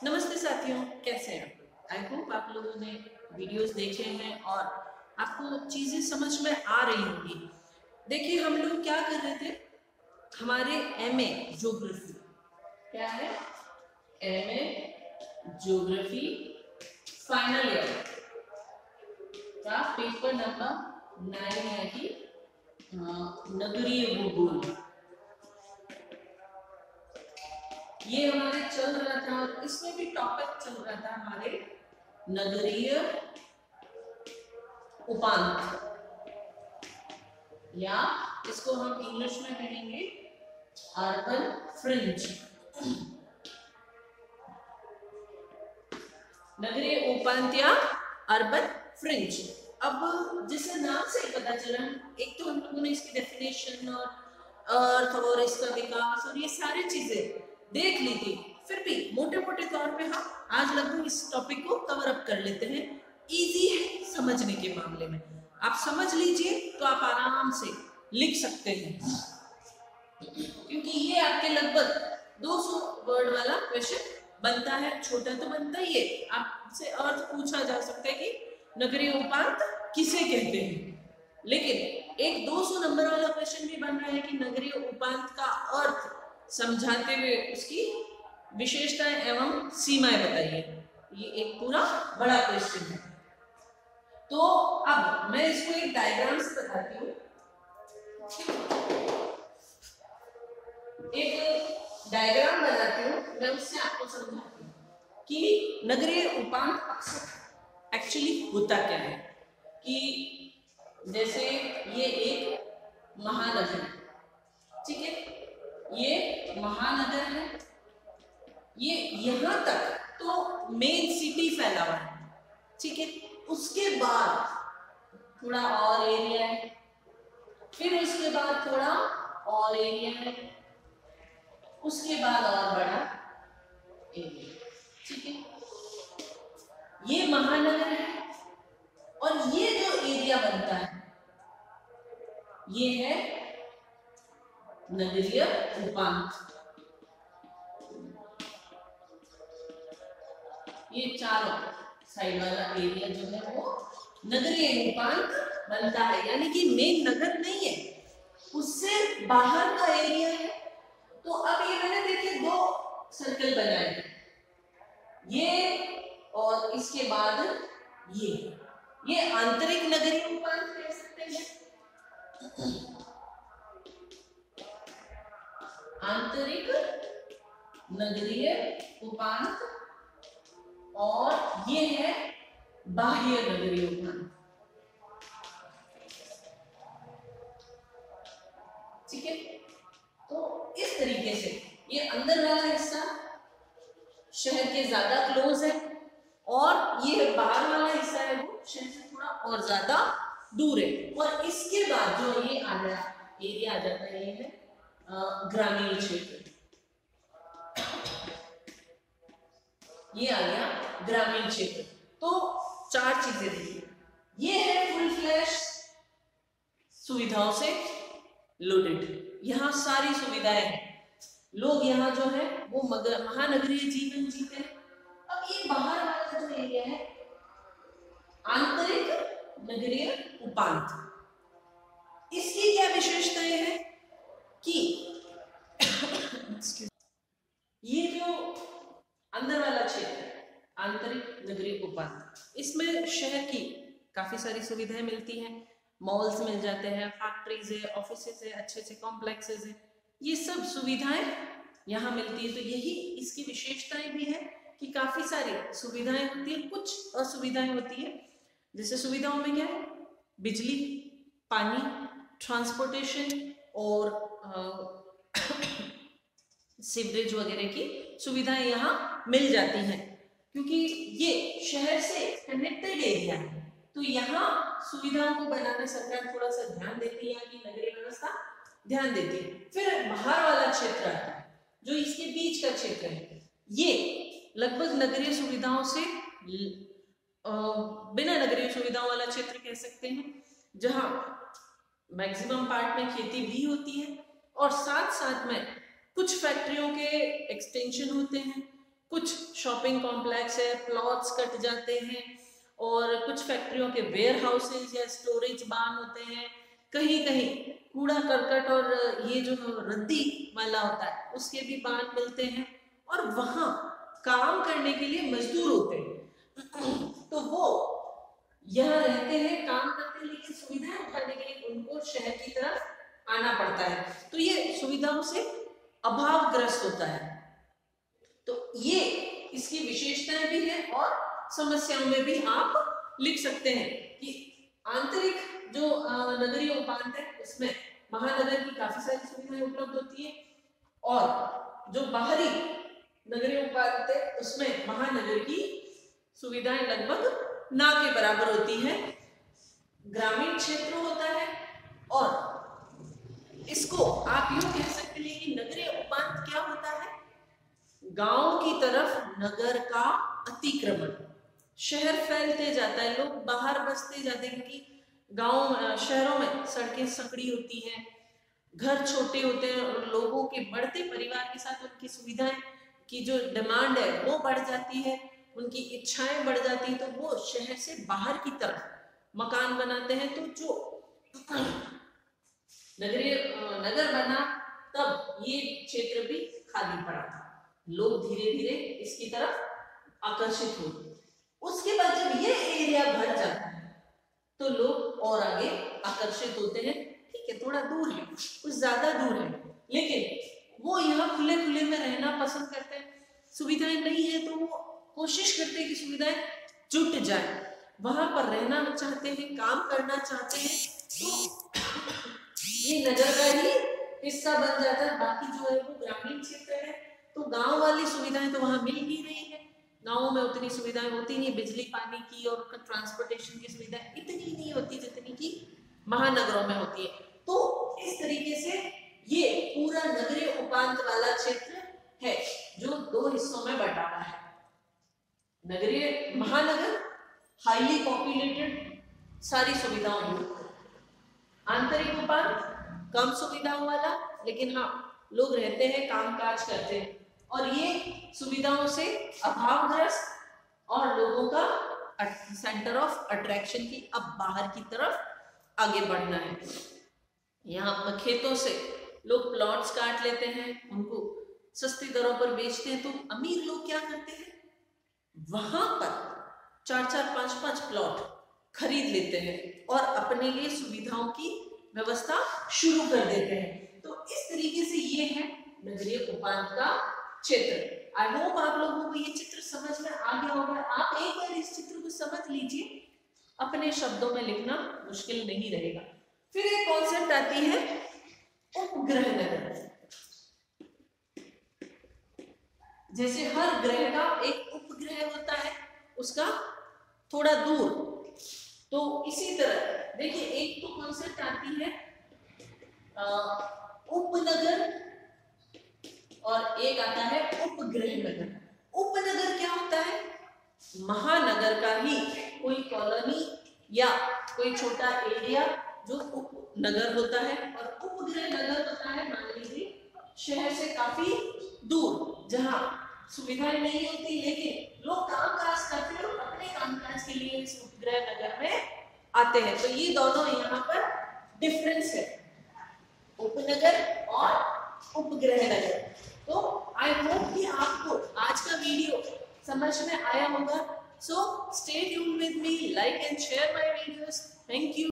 नमस्ते साथियों, कैसे हैं आप? आई होप आप लोगों ने वीडियोस देखे हैं और आपको चीज़ें समझ में आ रही होंगी। देखिए, हम लोग क्या कर रहे थे, हमारे एमए ज्योग्राफी, क्या है, एमए ज्योग्राफी फाइनल ईयर का पेपर नंबर 9 है कि नगरीय भूगोल, ये हमारे चल रहा था और इसमें भी टॉपिक चल रहा था हमारे नगरीय उपांत, या इसको हम इंग्लिश में कहेंगे अर्बन फ्रिंज। नगरीय उपांत या अर्बन फ्रिंज। अब जैसे नाम से ही पता चला, एक तो हम लोगों ने इसकी डेफिनेशन और अर्थ और इसका विकास और ये सारी चीजें देख ली थी, फिर भी मोटे मोटे तौर पे हम आज लगभग इस टॉपिक को कवर अप कर लेते हैं। इजी है समझने के मामले में, आप समझ लीजिए तो आप आराम से लिख सकते हैं, क्योंकि ये आपके लगभग 200 वर्ड वाला क्वेश्चन बनता है। छोटा तो बनता ही है, आपसे अर्थ पूछा जा सकता है कि नगरीय उपांत किसे कहते हैं, लेकिन एक 200 नंबर वाला क्वेश्चन भी बन रहा है कि नगरीय उपांत का अर्थ समझाते हुए उसकी विशेषताएं एवं सीमाएं बताइए। ये एक पूरा बड़ा क्वेश्चन है। तो अब मैं इसको एक डायग्राम से बताती हूँ। एक डायग्राम बनाती हूँ, मैं उससे आपको समझाती हूँ कि नगरीय उपांत अक्सर एक्चुअली होता क्या है। कि जैसे ये एक महानगर है, ठीक है, ये महानगर है, ये यहां तक तो मेन सिटी फैला हुआ है, ठीक है। उसके बाद थोड़ा और एरिया है, फिर उसके बाद थोड़ा और एरिया है, उसके बाद और बड़ा एरिया, ठीक है। ये महानगर है और ये जो एरिया बनता है ये है नगरीय उपांत। ये चारों साइड वाला एरिया जो है वो नगरीय उपांत बनता है, यानी कि मेन नगर नहीं है, उससे बाहर का एरिया है। तो अब ये मैंने देखिए 2 सर्कल बनाए, ये और इसके बाद ये आंतरिक नगरीय उपांत कह सकते हैं, आंतरिक नगरीय उपांत, और ये है बाह्य नगरीय उपांत, ठीक है। तो इस तरीके से ये अंदर वाला हिस्सा शहर के ज्यादा क्लोज है और ये बाहर वाला हिस्सा है वो शहर से थोड़ा और ज्यादा दूर है। और इसके बाद जो ये आ गया एरिया आ जाता है, ये है ग्रामीण क्षेत्र, ये आ गया ग्रामीण क्षेत्र। तो 4 चीजें देखिए, ये है फुल फ्लैश सुविधाओं से लोडेड, यहाँ सारी सुविधाएं हैं, लोग यहाँ जो है वो महानगरीय जीवन जीते हैं। अब ये बाहर वाला जो एरिया है आंतरिक नगरीय उपांत, इसकी क्या विशेषताएं हैं कि ये जो अंदर वाला क्षेत्र है आंतरिक नगरीय उपांत, इसमें शहर की काफी सारी सुविधाएं मिलती हैं, मॉल्स मिल जाते हैं, फैक्ट्रीज है, ऑफिसेज है, अच्छे अच्छे कॉम्प्लेक्सेस है, ये सब सुविधाएं यहाँ मिलती है। तो यही इसकी विशेषताएं भी है कि काफी सारी सुविधाएं होती है, कुछ असुविधाएं होती है। जैसे सुविधाओं में क्या है, बिजली, पानी, ट्रांसपोर्टेशन और सीवरेज वगैरह की सुविधाएं यहाँ मिल जाती हैं, क्योंकि ये शहर से कनेक्टेड एरिया है। तो यहाँ सुविधाओं को बनाने सरकार थोड़ा सा ध्यान देती है, यहाँ की नगरीय व्यवस्था ध्यान देती है। फिर बाहर वाला क्षेत्र आता है जो इसके बीच का क्षेत्र है, ये लगभग नगरीय सुविधाओं से बिना नगरीय सुविधाओं वाला क्षेत्र कह सकते हैं, जहाँ मैक्सिमम पार्ट में खेती भी होती है और साथ साथ में कुछ फैक्ट्रियों के एक्सटेंशन होते हैं, कुछ शॉपिंग कॉम्प्लेक्स है, प्लॉट्स कट जाते हैं, और कुछ फैक्ट्रियों के वेयर हाउसेज या स्टोरेज बान होते हैं, कहीं कहीं कूड़ा करकट और ये जो रद्दी वाला होता है उसके भी बान मिलते हैं, और वहां काम करने के लिए मजदूर होते हैं। तो वो यहाँ रहते हैं, काम करते हैं, लेकिन सुविधाएं उठाने के लिए उनको शहर की तरफ आना पड़ता है। तो ये सुविधाओं से अभावग्रस्त होता है। तो ये इसकी विशेषताएं भी हैं और समस्याओं में भी आप लिख सकते हैं कि आंतरिक जो नगरीय उपांत है उसमें महानगर की काफी सारी सुविधाएं उपलब्ध होती है, और जो बाहरी नगरीय उपांत है उसमें महानगर की सुविधाएं लगभग ना के बराबर होती है। ग्रामीण क्षेत्र होता है, और इसको आप यूं कह सकते हैं कि नगरीय उपांत क्या होता है, गांव की तरफ नगर का अतिक्रमण। शहर फैलते जाता है, लोग बाहर बसते जाते हैं, क्योंकि गांव शहरों में सड़कें संकड़ी होती हैं, घर छोटे होते हैं, और लोगों के बढ़ते परिवार के साथ उनकी सुविधाएं की जो डिमांड है वो बढ़ जाती है, उनकी इच्छाएं बढ़ जाती है, तो वो शहर से बाहर की तरफ मकान बनाते हैं। तो जो नगरीय नगर बना तब ये क्षेत्र भी खाली पड़ा था, लोग धीरे धीरे इसकी तरफ आकर्षित हुए। उसके बाद जब ये एरिया भर जाता है तो लोग और आगे आकर्षित होते हैं। ठीक है, थोड़ा दूर है, कुछ ज्यादा दूर है, लेकिन वो यहाँ खुले खुले में रहना पसंद करते हैं। सुविधाएं नहीं है तो वो कोशिश करते हैं कि सुविधाएं जुट जाए, वहां पर रहना चाहते हैं, काम करना चाहते हैं, तो ये नगर का ही हिस्सा बन जाता है। बाकी जो है वो ग्रामीण क्षेत्र है, तो गांव वाली सुविधाएं तो वहां मिल नहीं रही है। गांवों में उतनी सुविधाएं होती नहीं, बिजली पानी की और ट्रांसपोर्टेशन की सुविधाएं इतनी नहीं होती जितनी की महानगरों में होती है। तो इस तरीके से ये पूरा नगरीय उपांत वाला क्षेत्र है जो दो हिस्सों में बटा हुआ है। नगरीय महानगर हाईली पॉपुलेटेड, सारी सुविधाओं युक्त, आंतरिक उपांत कम सुविधाओं वाला, लेकिन हाँ लोग रहते हैं, कामकाज करते हैं, और ये सुविधाओं से अभावग्रस्त और लोगों का सेंटर ऑफ अट्रैक्शन की अब बाहर की तरफ आगे बढ़ना है। यहाँ पर खेतों से लोग प्लॉट्स काट लेते हैं, उनको सस्ती दरों पर बेचते हैं। तो अमीर लोग क्या करते हैं, वहां पर 4-4, 5-5 प्लॉट खरीद लेते हैं और अपने लिए सुविधाओं की व्यवस्था शुरू कर देते हैं। तो इस तरीके से ये है नगरीय उपांत का क्षेत्र। आई होप आप लोगों को ये चित्र समझ में आ गया होगा। आप एक बार इस चित्र को समझ लीजिए, अपने शब्दों में लिखना मुश्किल नहीं रहेगा। फिर एक कॉन्सेप्ट आती है उपग्रह नगर। जैसे हर ग्रह का एक उपग्रह होता है, उसका थोड़ा दूर, तो इसी तरह देखिए एक तो कॉन्सेप्ट आती है उपनगर और एक आता है उपग्रह नगर। उपनगर क्या होता है, महानगर का ही कोई कॉलोनी या कोई छोटा एरिया जो उपनगर होता है, और उपग्रह नगर होता है मान लीजिए शहर से काफी दूर, जहां सुविधाएं नहीं होती लेकिन लोग कामकाज करते हैं और अपने कामकाज के लिए इस उपग्रह नगर में आते हैं। तो ये दोनों यहाँ पर डिफरेंस है, उपनगर और उपग्रह नगर। तो आई होप कि आपको आज का वीडियो समझ में आया होगा। So stay tuned with me, like and share my videos. Thank you.